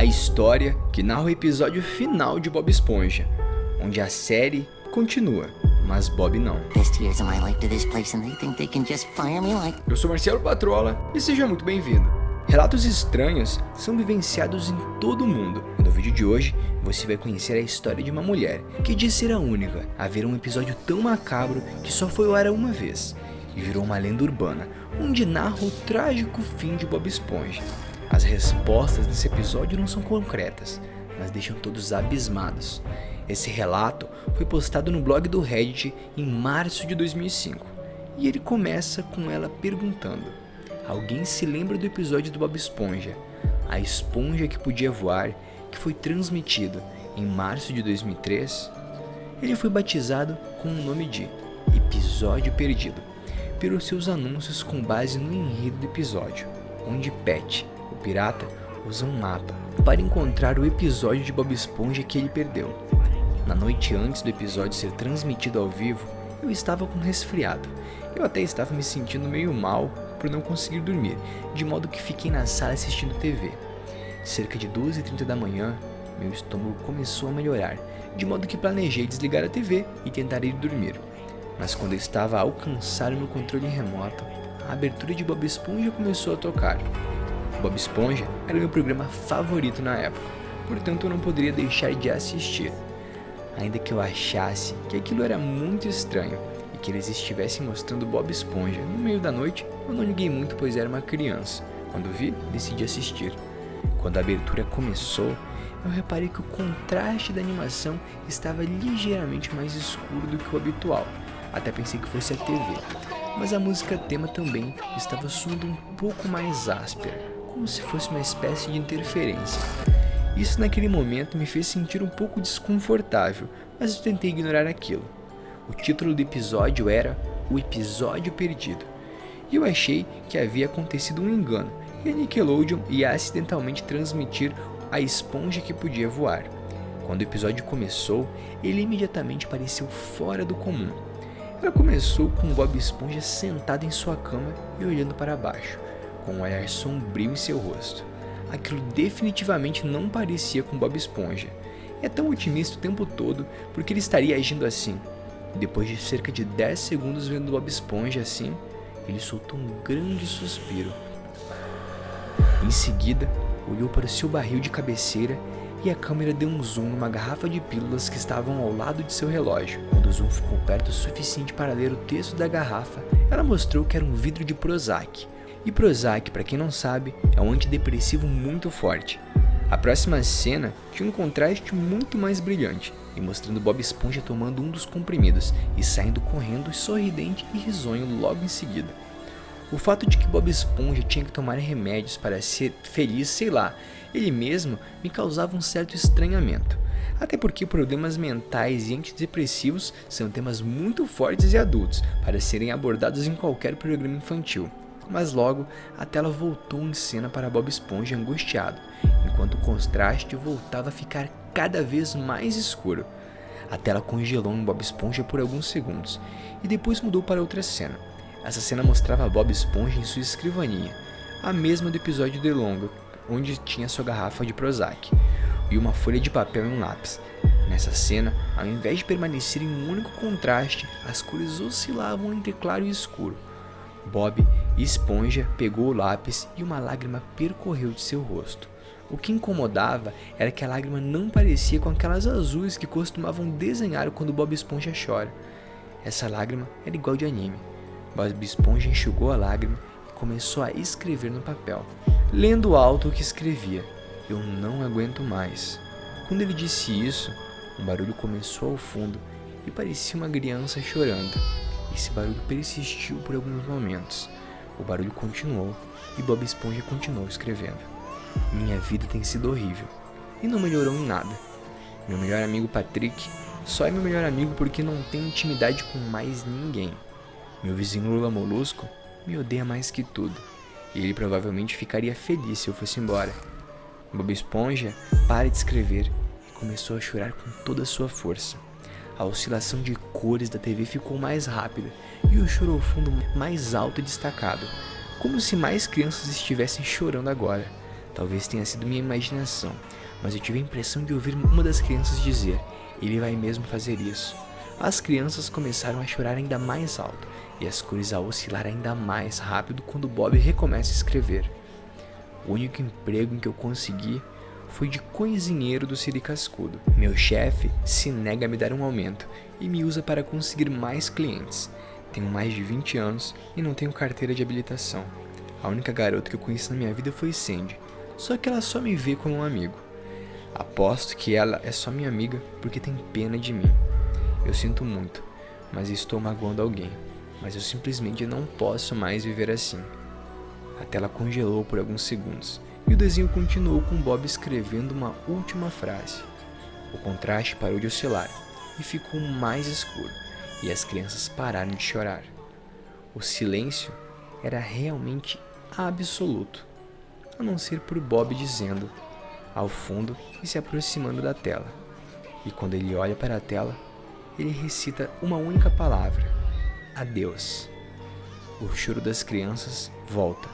A história que narra o episódio final de Bob Esponja, onde a série continua, mas Bob não. Eu sou Marcelo Patrola e seja muito bem-vindo. Relatos estranhos são vivenciados em todo o mundo. E no vídeo de hoje, você vai conhecer a história de uma mulher que diz ser a única a ver um episódio tão macabro que só foi ao ar uma vez e virou uma lenda urbana, onde narra o trágico fim de Bob Esponja. As respostas nesse episódio não são concretas, mas deixam todos abismados. Esse relato foi postado no blog do Reddit em março de 2005, e ele começa com ela perguntando: alguém se lembra do episódio do Bob Esponja, a esponja que podia voar, que foi transmitido em março de 2003? Ele foi batizado com o nome de Episódio Perdido, pelos seus anúncios com base no enredo do episódio, onde Pat, o pirata, usa um mapa para encontrar o episódio de Bob Esponja que ele perdeu. Na noite antes do episódio ser transmitido ao vivo, eu estava com resfriado. Eu até estava me sentindo meio mal por não conseguir dormir, de modo que fiquei na sala assistindo TV. Cerca de 2h30 da manhã, meu estômago começou a melhorar, de modo que planejei desligar a TV e tentar ir dormir. Mas quando eu estava a alcançar o meu controle remoto, a abertura de Bob Esponja começou a tocar. Bob Esponja era o meu programa favorito na época, portanto eu não poderia deixar de assistir. Ainda que eu achasse que aquilo era muito estranho e que eles estivessem mostrando Bob Esponja no meio da noite, eu não liguei muito, pois era uma criança. Quando vi, decidi assistir. Quando a abertura começou, eu reparei que o contraste da animação estava ligeiramente mais escuro do que o habitual. Até pensei que fosse a TV, mas a música tema também estava soando um pouco mais áspera, como se fosse uma espécie de interferência. Isso naquele momento me fez sentir um pouco desconfortável, mas eu tentei ignorar aquilo. O título do episódio era O Episódio Perdido, e eu achei que havia acontecido um engano, e a Nickelodeon ia acidentalmente transmitir a esponja que podia voar. Quando o episódio começou, ele imediatamente pareceu fora do comum. Ela começou com Bob Esponja sentado em sua cama e olhando para baixo, com um olhar sombrio em seu rosto. Aquilo definitivamente não parecia com Bob Esponja. É tão otimista o tempo todo porque ele estaria agindo assim. Depois de cerca de 10 segundos vendo Bob Esponja assim, ele soltou um grande suspiro. Em seguida, olhou para o seu barril de cabeceira e a câmera deu um zoom numa garrafa de pílulas que estavam ao lado de seu relógio. Quando o zoom ficou perto o suficiente para ler o texto da garrafa, ela mostrou que era um vidro de Prozac. E Prozac, para quem não sabe, é um antidepressivo muito forte. A próxima cena tinha um contraste muito mais brilhante, e mostrando Bob Esponja tomando um dos comprimidos e saindo correndo sorridente e risonho logo em seguida. O fato de que Bob Esponja tinha que tomar remédios para ser feliz, sei lá, ele mesmo me causava um certo estranhamento. Até porque problemas mentais e antidepressivos são temas muito fortes e adultos para serem abordados em qualquer programa infantil. Mas logo, a tela voltou em cena para Bob Esponja angustiado, enquanto o contraste voltava a ficar cada vez mais escuro. A tela congelou em Bob Esponja por alguns segundos, e depois mudou para outra cena. Essa cena mostrava Bob Esponja em sua escrivaninha, a mesma do episódio de Longa, onde tinha sua garrafa de Prozac, e uma folha de papel e um lápis. Nessa cena, ao invés de permanecer em um único contraste, as cores oscilavam entre claro e escuro. Bob Esponja pegou o lápis e uma lágrima percorreu de seu rosto. O que incomodava era que a lágrima não parecia com aquelas azuis que costumavam desenhar quando Bob Esponja chora. Essa lágrima era igual de anime. Bob Esponja enxugou a lágrima e começou a escrever no papel, lendo alto o que escrevia: "Eu não aguento mais." Quando ele disse isso, um barulho começou ao fundo e parecia uma criança chorando. Esse barulho persistiu por alguns momentos. O barulho continuou e Bob Esponja continuou escrevendo: "Minha vida tem sido horrível e não melhorou em nada. Meu melhor amigo Patrick só é meu melhor amigo porque não tem intimidade com mais ninguém. Meu vizinho Lula Molusco me odeia mais que tudo, e ele provavelmente ficaria feliz se eu fosse embora." Bob Esponja para de escrever e começou a chorar com toda a sua força. A oscilação de cores da TV ficou mais rápida e o choro ao fundo mais alto e destacado, como se mais crianças estivessem chorando agora. Talvez tenha sido minha imaginação, mas eu tive a impressão de ouvir uma das crianças dizer: ele vai mesmo fazer isso. As crianças começaram a chorar ainda mais alto e as cores a oscilar ainda mais rápido quando Bob recomeça a escrever. O único emprego em que eu consegui foi de cozinheiro do Siri Cascudo. Meu chefe se nega a me dar um aumento e me usa para conseguir mais clientes. Tenho mais de 20 anos e não tenho carteira de habilitação. A única garota que eu conheci na minha vida foi Sandy, só que ela só me vê como um amigo. Aposto que ela é só minha amiga porque tem pena de mim. Eu sinto muito, mas estou magoando alguém. Mas eu simplesmente não posso mais viver assim. A tela congelou por alguns segundos e o desenho continuou com Bob escrevendo uma última frase. O contraste parou de oscilar e ficou mais escuro e as crianças pararam de chorar. O silêncio era realmente absoluto, a não ser por Bob dizendo ao fundo e se aproximando da tela. E quando ele olha para a tela, ele recita uma única palavra: adeus. O choro das crianças volta.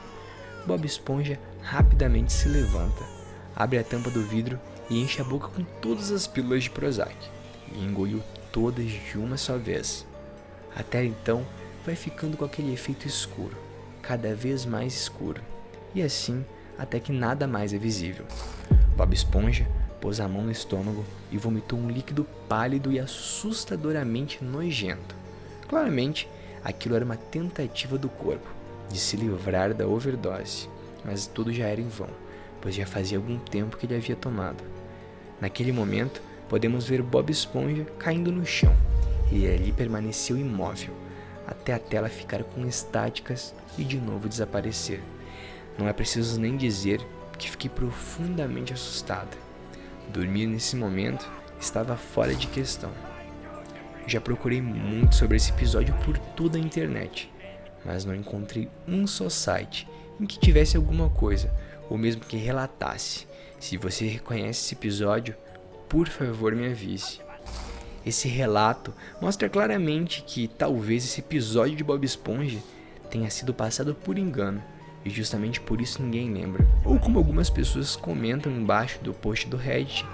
Bob Esponja rapidamente se levanta, abre a tampa do vidro e enche a boca com todas as pílulas de Prozac, e engoliu todas de uma só vez. A tela então vai ficando com aquele efeito escuro, cada vez mais escuro, e assim até que nada mais é visível. Bob Esponja pôs a mão no estômago e vomitou um líquido pálido e assustadoramente nojento. Claramente, aquilo era uma tentativa do corpo de se livrar da overdose, mas tudo já era em vão, pois já fazia algum tempo que ele havia tomado. Naquele momento, podemos ver Bob Esponja caindo no chão, e ali permaneceu imóvel, até a tela ficar com estáticas e de novo desaparecer. Não é preciso nem dizer que fiquei profundamente assustada. Dormir nesse momento estava fora de questão. Já procurei muito sobre esse episódio por toda a internet, mas não encontrei um só site em que tivesse alguma coisa, ou mesmo que relatasse. Se você reconhece esse episódio, por favor me avise. Esse relato mostra claramente que talvez esse episódio de Bob Esponja tenha sido passado por engano, e justamente por isso ninguém lembra. Ou como algumas pessoas comentam embaixo do post do Reddit,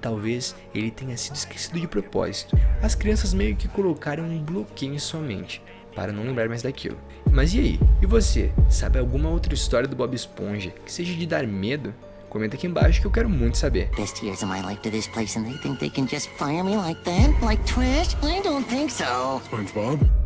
talvez ele tenha sido esquecido de propósito. As crianças meio que colocaram um bloqueio em sua mente, para não lembrar mais daquilo. Mas e aí? E você? Sabe alguma outra história do Bob Esponja que seja de dar medo? Comenta aqui embaixo que eu quero muito saber. Best years of my life to this place and they think they can just fire me like that? Like trash? I don't think so. SpongeBob?